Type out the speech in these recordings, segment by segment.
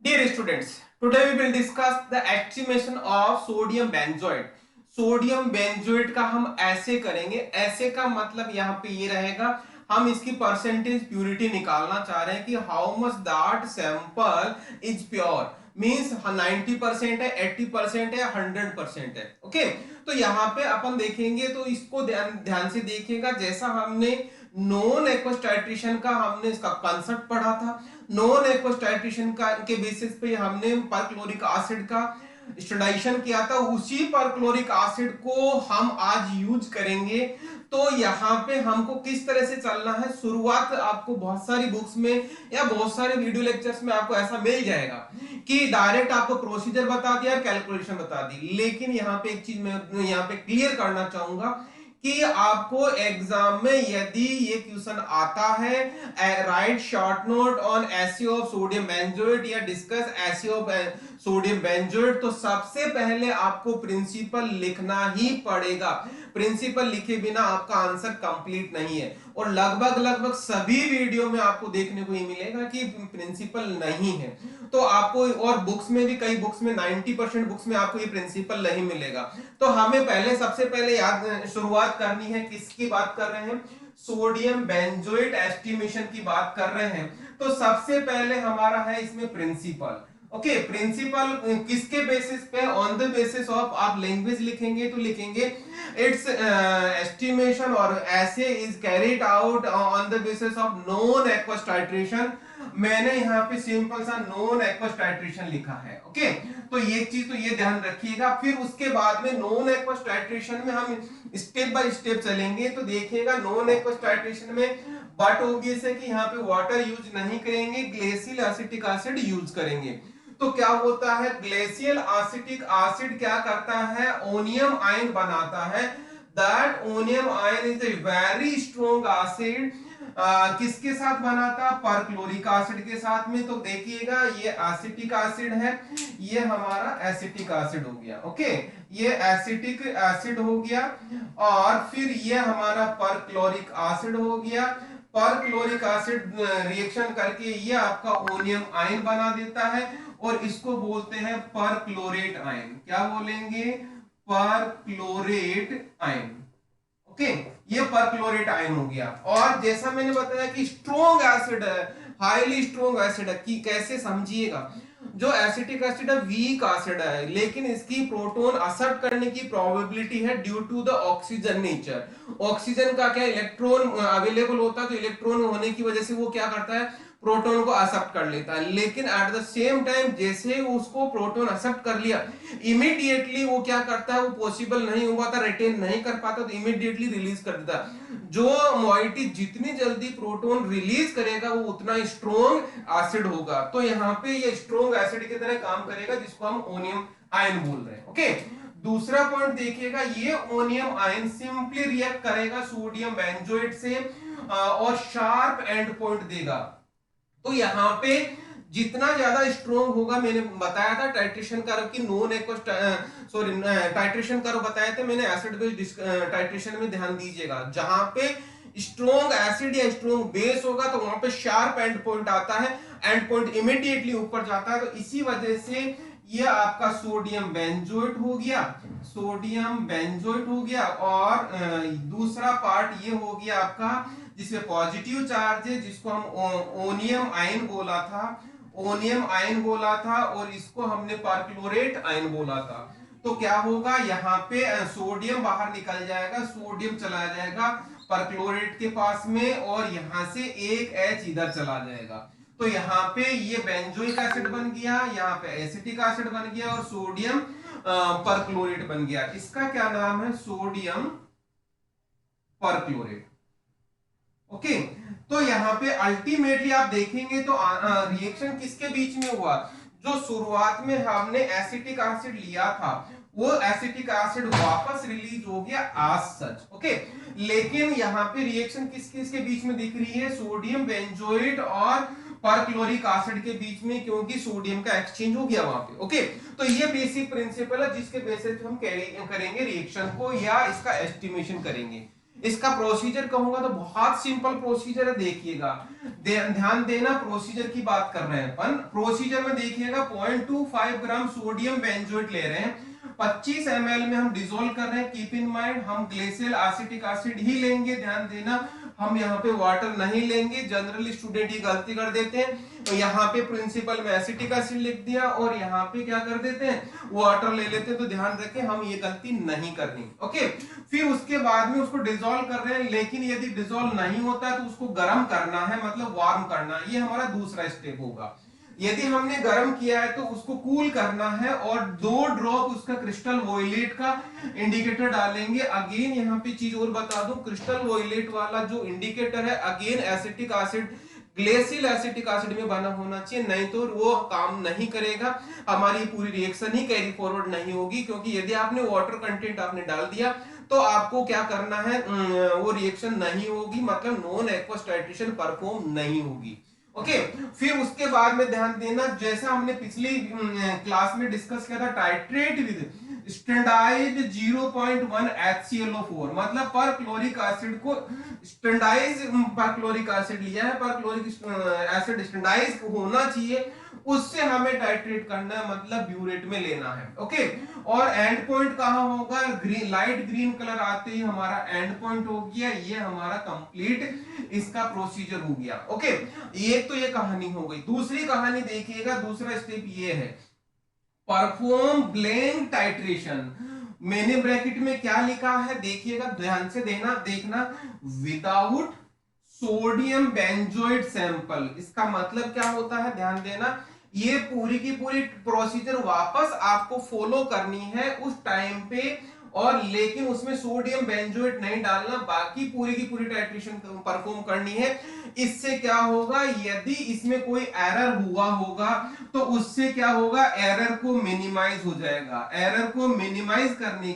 Dear students, today we will discuss the estimation of sodium benzoate. Sodium benzoate का हम ऐसे करेंगे, ऐसे का मतलब यहाँ पे ये रहेगा, हम इसकी परसेंटेज प्यूरिटी निकालना चाह रहे हैं कि how much that sample is pure, means 90% है, 80% है, 100% है। ओके, तो यहाँ पे अपन देखेंगे तो इसको ध्यान ध्यान से देखिएगा। जैसा हमने नॉन एक्वस टाइट्रेशन का हमने इसका कंसेप्ट पढ़ा था, नॉन एक्वस टाइट्रेशन का के बेसिस पे हमने परक्लोरिक एसिड का स्टडाइशन किया था, उसी परक्लोरिक एसिड को हम आज यूज करेंगे। तो यहाँ पे हमको किस तरह से चलना है, शुरुआत आपको बहुत सारी बुक्स में या बहुत सारे वीडियो लेक्चर्स में आपको ऐसा मिल जाएगा कि डायरेक्ट आपको प्रोसीजर बता दिया, कैलकुलेशन बता दी। लेकिन यहाँ पे एक चीज मैं यहाँ पे क्लियर करना चाहूंगा कि आपको एग्जाम में यदि ये क्वेश्चन आता है, write short note on SE of sodium benzoate या discuss SE of sodium benzoate, तो सबसे पहले आपको प्रिंसिपल लिखना ही पड़ेगा। प्रिंसिपल लिखे बिना आपका आंसर कंप्लीट नहीं है। और लगभग लगभग सभी वीडियो में आपको देखने को ये मिलेगा कि प्रिंसिपल नहीं है। तो आपको और बुक्स में भी, कई बुक्स में 90% बुक्स में आपको ये प्रिंसिपल नहीं मिलेगा। तो हमें पहले सबसे पहले याद शुरुआत करनी है, किसकी बात कर रहे हैं, सोडियम बेंजोएट एस्टिमेशन की बात कर रहे हैं। तो सबसे पहले हमारा है इसमें प्रिंसिपल। ओके, प्रिंसिपल किसके बेसिस पे, ऑन द बेसिस ऑफ, आप लैंग्वेज लिखेंगे तो लिखेंगे इट्स एस्टिमेशन और ऐसे is carried out on the basis of non aqueous titration. मैंने यहाँ पे सिंपल सा नॉन एक्वस टाइट्रेशन लिखा है। ओके, तो ये चीज तो ये ध्यान रखिएगा। फिर उसके बाद में नॉन एक्वस टाइट्रेशन में हम स्टेप बाय स्टेप चलेंगे। तो देखिएगा नॉन एक्वस टाइट्रेशन में बट ऑब्वियस है कि यहाँ पे वाटर यूज नहीं करेंगे, ग्लेशियल एसिटिक एसिड यूज करेंगे। तो क्या होता है, ग्लेशियल एसिटिक एसिड क्या करता है, ओनियम आयन बनाता है। That onium ion is a very strong acid. किसके साथ बनाता, परक्लोरिक एसिड के साथ में। तो देखिएगा ये एसिटिक एसिड है, ये हमारा एसिटिक एसिड हो गया। ओके, ये एसिटिक एसिड हो गया और फिर ये हमारा परक्लोरिक एसिड हो गया। परक्लोरिक एसिड रिएक्शन करके ये आपका ओनियम आयन बना देता है और इसको बोलते हैं परक्लोरेट आयन। क्या बोलेंगे, परक्लोरेट आयन। ओके, ये परक्लोरेट आयन हो गया। और जैसा मैंने बताया कि स्ट्रॉन्ग एसिड है, हाईली स्ट्रॉन्ग एसिड है। कि कैसे समझिएगा, जो एसिटिक एसिड है वीक एसिड है, लेकिन इसकी प्रोटॉन एक्सेप्ट करने की प्रोबेबिलिटी है due to the oxygen nature. Oxygen का क्या, इलेक्ट्रॉन अवेलेबल होता है, तो इलेक्ट्रॉन होने की वजह से वो क्या करता है, प्रोटॉन को एक्सेप्ट कर लेता है। लेकिन एट द सेम टाइम जैसे उसको प्रोटॉन एक्सेप्ट कर लिया, इमीडिएटली वो क्या करता है, वो पॉसिबल नहीं हुआ था, रिटेन नहीं कर पाता, तो इमीडिएटली रिलीज कर देता है। जो मोइटी जितनी जल्दी प्रोटॉन रिलीज करेगा वो उतना स्ट्रॉन्ग एसिड होगा। तो यहाँ पे ये स्ट्रॉन्ग एसिड की तरह काम करेगा, जिसको हम ओनियम आयन बोल रहे हैं। ओके, दूसरा पॉइंट देखिएगा, ये ओनियम आयन सिंपली रिएक्ट करेगा सोडियम बेंजोएट से और शार्प एंड पॉइंट देगा। तो यहाँ पे जितना ज्यादा स्ट्रॉन्ग होगा, मैंने बताया था टाइट्रेशन कर्व की, non aqueous sorry titration curve बताए थे मैंने एसिड बेस टाइट्रेशन में, ध्यान दीजिएगा। जहां पे स्ट्रॉन्ग एसिड या स्ट्रॉन्ग बेस होगा तो वहां पे शार्प एंड पॉइंट आता है, एंड पॉइंट इमीडिएटली ऊपर जाता है। तो इसी वजह से ये आपका सोडियम बेंजोएट हो गया, सोडियम बेंजोएट हो गया। और दूसरा पार्ट ये हो गया आपका जिसमें पॉजिटिव चार्ज है, जिसको हम ओनियम आयन बोला था, ओनियम आयन बोला था, और इसको हमने परक्लोरेट आयन बोला था। तो क्या होगा, यहाँ पे सोडियम बाहर निकल जाएगा, सोडियम चला जाएगा परक्लोरेट के पास में, और यहां से एक H इधर चला जाएगा। तो यहाँ पे ये बेंजोइक एसिड बन गया, यहाँ पे एसिटिक एसिड बन गया, और सोडियम परक्लोरेट बन गया। इसका क्या नाम है, सोडियम परक्लोरेट। ओके, तो यहाँ पे अल्टीमेटली आप देखेंगे तो रिएक्शन किसके बीच में हुआ, जो शुरुआत में हमने एसिटिक एसिड लिया था वो एसिटिक एसिड वापस रिलीज हो गया एज सच। ओके, लेकिन यहाँ पे रिएक्शन किस किस के बीच में दिख रही है, सोडियम बेंजोएट और परक्लोरिक एसिड के बीच में, क्योंकि सोडियम का एक्सचेंज हो गया वहां पे। ओके, तो ये बेसिक प्रिंसिपल है जिसके बेसिस पे हम करेंगे रिएक्शन को या इसका एस्टिमेशन करेंगे। इसका प्रोसीजर कहूंगा तो बहुत सिंपल प्रोसीजर है, देखिएगा ध्यान देना, प्रोसीजर की बात कर रहे हैं अपन। प्रोसीजर में देखिएगा 0.25 ग्राम सोडियम बेंजोएट ले रहे हैं, 25 ml में हम डिसोल्व कर रहे हैं। कीप इन माइंड हम ग्लेशियल एसिटिक एसिड ही लेंगे, ध्यान देना, हम यहाँ पे वाटर नहीं लेंगे। जनरली स्टूडेंट ये गलती कर देते हैं, तो यहाँ पे प्रिंसिपल में एसिटिक एसिड लिख दिया और यहाँ पे क्या कर देते हैं, वाटर ले लेते हैं। तो ध्यान रखें, हम ये गलती नहीं करनी। ओके, फिर उसके बाद में उसको डिसॉल्व कर रहे हैं, लेकिन यदि डिसॉल्व नहीं होता है तो उसको गर्म करना है, मतलब वार्म करना है। ये हमारा दूसरा स्टेप होगा। यदि हमने गर्म किया है तो उसको कूल करना है और 2 ड्रॉप उसका क्रिस्टल वॉयलेट का इंडिकेटर डालेंगे। अगेन यहाँ पे चीज और बता दूं, क्रिस्टल वॉयलेट वाला जो इंडिकेटर है again acetic acid, glacial acetic acid में बना होना चाहिए, नहीं तो वो काम नहीं करेगा, हमारी पूरी रिएक्शन ही कैरी फॉरवर्ड नहीं होगी। क्योंकि यदि आपने वाटर कंटेंट आपने डाल दिया तो आपको क्या करना है, वो रिएक्शन नहीं होगी, मतलब नॉन एक्वस टाइट्रेशन परफॉर्म नहीं होगी। ओके, फिर उसके बाद में ध्यान देना, जैसा हमने पिछली क्लास में डिस्कस किया था, टाइट्रेट विद स्टैंडर्डाइज्ड 0.1 HClO4, मतलब पर क्लोरिक एसिड को स्टैंडर्डाइज पर क्लोरिक एसिड लिया है, पर क्लोरिक एसिड स्टैंडर्डाइज होना चाहिए, उससे हमें टाइट्रेट करना है, मतलब ब्यूरेट में लेना है। ओके, और एंड पॉइंट कहां होगा, ग्रीन, लाइट ग्रीन कलर आते ही हमारा एंड पॉइंट हो गया। ये हमारा कंप्लीट इसका प्रोसीजर हो गया। ओके, ये तो ये कहानी हो गई। दूसरी कहानी देखिएगा, दूसरा स्टेप ये है, परफॉर्म ब्लैंक टाइट्रेशन। मैंने ब्रैकेट में क्या लिखा है देखिएगा, ध्यान से देखना, विदाउट सोडियम बेंजोइट सैंपल। इसका मतलब क्या होता है, ध्यान देना, ये पूरी की पूरी प्रोसीजर वापस आपको फॉलो करनी है उस टाइम पे, और लेकिन उसमें सोडियम बेंजोएट नहीं डालना, बाकी पूरी की पूरी टाइट्रेशन परफॉर्म करनी है। इससे क्या होगा, यदि इसमें कोई एरर हुआ होगा तो उससे क्या होगा, एरर को मिनिमाइज हो जाएगा। एरर को मिनिमाइज करने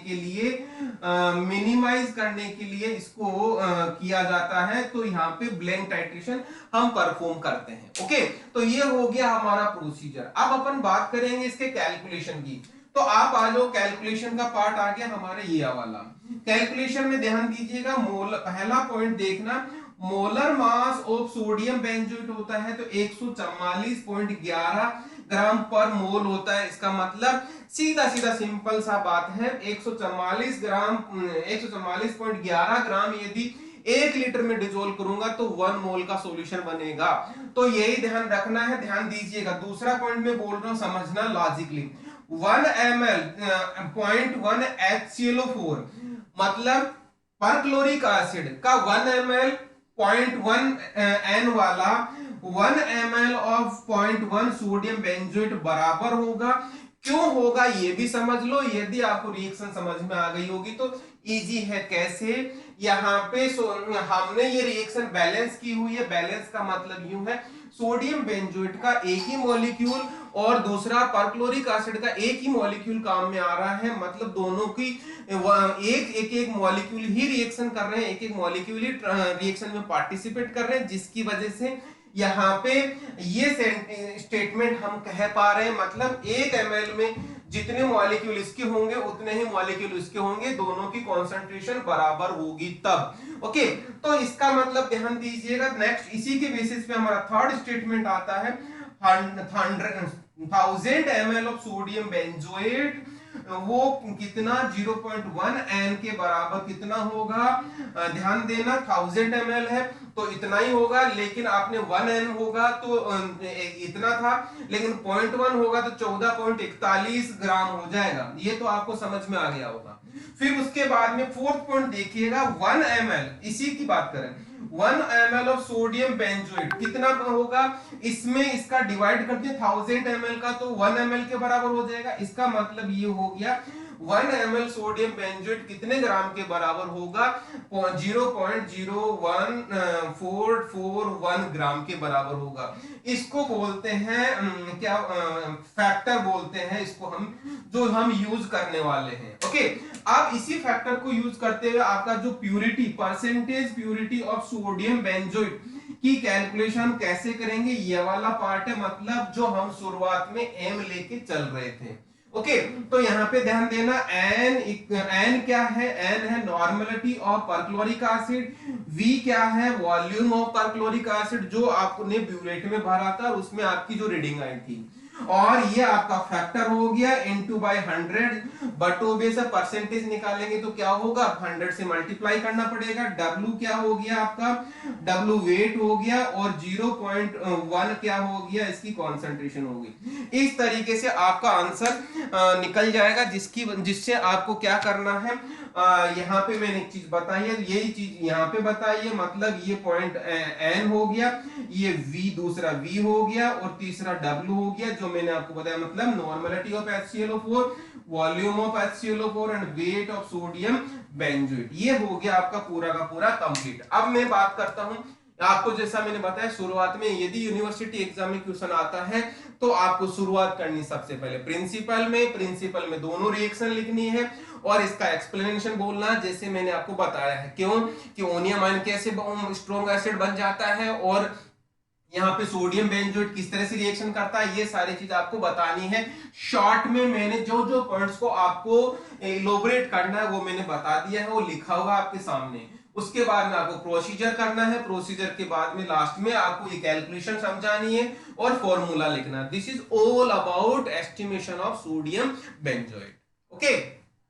के लिए इसको किया जाता है। तो यहाँ पे ब्लैंक टाइट्रेशन हम परफॉर्म करते हैं। ओके, तो ये हो गया हमारा प्रोसीजर। अब अपन बात करेंगे इसके कैलकुलेशन की। तो आप आ जाओ, कैलकुलेशन का पार्ट आ गया हमारे ये वाला। कैलकुलेशन में ध्यान दीजिएगा, पहला पॉइंट देखना, molar mass of sodium benzoate होता है तो 144.11 ग्राम पर मोल होता है। इसका मतलब सीधा सीधा सिंपल सा बात है, 144.11 ग्राम यदि 1 लीटर में डिसोल्व करूंगा तो 1 मोल का सॉल्यूशन बनेगा। तो यही ध्यान रखना है, ध्यान दीजिएगा। दूसरा पॉइंट में बोल रहा हूं, समझना लॉजिकली, 1 ml 0.1 HClO4 मतलब पर क्लोरिक एसिड का 1 ml 0.1 N वाला 1 ml ऑफ 0.1 सोडियम बेंजोएट बराबर होगा। क्यों होगा ये भी समझ लो, यदि आपको रिएक्शन समझ में आ गई होगी तो इजी है। कैसे, यहाँ पे हमने ये रिएक्शन बैलेंस की हुई है। बैलेंस का मतलब यूं है, सोडियम बेंजोएट का एक ही मॉलिक्यूल और दूसरा परक्लोरिक एसिड का एक ही मॉलिक्यूल काम में आ रहा है, मतलब दोनों की एक मॉलिक्यूल ही रिएक्शन कर रहे हैं, एक मॉलिक्यूल ही रिएक्शन में पार्टिसिपेट कर रहे हैं, जिसकी वजह से यहाँ पे ये स्टेटमेंट हम कह पा रहे हैं, मतलब 1 ml में जितने मॉलिक्यूल इसके होंगे उतने ही मॉलिक्यूल इसके होंगे, दोनों की कॉन्सेंट्रेशन बराबर होगी तब। ओके, तो इसका मतलब ध्यान दीजिएगा। नेक्स्ट इसी के बेसिस पे हमारा थर्ड स्टेटमेंट आता है, 1000 ml ऑफ सोडियम बेंजोएट, वो कितना 0.1 N के बराबर कितना होगा, ध्यान देना 1000 ml है तो इतना ही होगा, लेकिन आपने 1 N होगा तो इतना था, लेकिन 0.1 होगा तो 14.41 ग्राम हो जाएगा। ये तो आपको समझ में आ गया होगा। फिर उसके बाद में फोर्थ पॉइंट देखिएगा, 1 ml, इसी की बात करें, 1 ml ऑफ सोडियम बेंजोएट कितना होगा, इसमें इसका डिवाइड करते हैं 1000 ml का तो 1 ml के बराबर हो जाएगा। इसका मतलब ये हो गया 1 ml सोडियम बेंजोएट कितने ग्राम के बराबर होगा, 0.01441 ग्राम के बराबर होगा। इसको बोलते हैं क्या, फैक्टर बोलते हैं इसको हम, जो हम यूज करने वाले हैं। ओके, अब इसी फैक्टर को यूज करते हुए आपका जो purity, percentage purity of sodium benzoate की कैलकुलेशन कैसे करेंगे, ये वाला पार्ट है, मतलब जो हम शुरुआत में एम लेके चल रहे थे। ओके तो यहाँ पे ध्यान देना, एन एन क्या है, एन है normality of perchloric acid, V क्या है वॉल्यूम ऑफ परक्लोरिक एसिड जो आपने ब्यूरेट में भरा था उसमें आपकी जो रीडिंग आई थी, और ये आपका फैक्टर हो गया इनटू बाय 100, बटोबे से परसेंटेज निकालेंगे तो क्या होगा 100 से मल्टीप्लाई करना पड़ेगा। W क्या हो गया आपका, W वेट हो गया, और 0.1 क्या हो गया इसकी कॉन्सेंट्रेशन होगी। इस तरीके से आपका आंसर निकल जाएगा, जिससे आपको क्या करना है, यहाँ पे मैंने एक चीज बताई है, यही चीज यहाँ पे बताई है, मतलब ये पॉइंट एन हो गया, ये V दूसरा V हो गया, और तीसरा W हो गया जो मैंने आपको बताया, मतलब normality of HClO4, volume of HClO4 and weight of sodium benzoate. ये हो गया आपका पूरा का पूरा कंप्लीट। अब मैं बात करता हूं, आपको जैसा मैंने बताया शुरुआत में, यदि यूनिवर्सिटी एग्जाम में क्वेश्चन आता है तो आपको शुरुआत करनी सबसे पहले प्रिंसिपल में दोनों रिएक्शन लिखनी है और इसका एक्सप्लेनेशन बोलना, जैसे मैंने आपको बताया है क्यों कि ओनियम आयन कैसे स्ट्रॉन्ग एसिड बन जाता है और यहाँ पे सोडियम बेंजोएट किस तरह से रिएक्शन करता है, ये सारी चीज आपको बतानी है। शॉर्ट में मैंने जो जो पॉइंट्स को आपको इलोबरेट करना है वो मैंने बता दिया है, वो लिखा हुआ आपके सामने। उसके बाद में आपको प्रोसीजर करना है, प्रोसीजर के बाद में लास्ट में आपको ये कैलकुलेशन समझानी है और फॉर्मूला लिखना है। This is all about estimation of sodium benzoate. Okay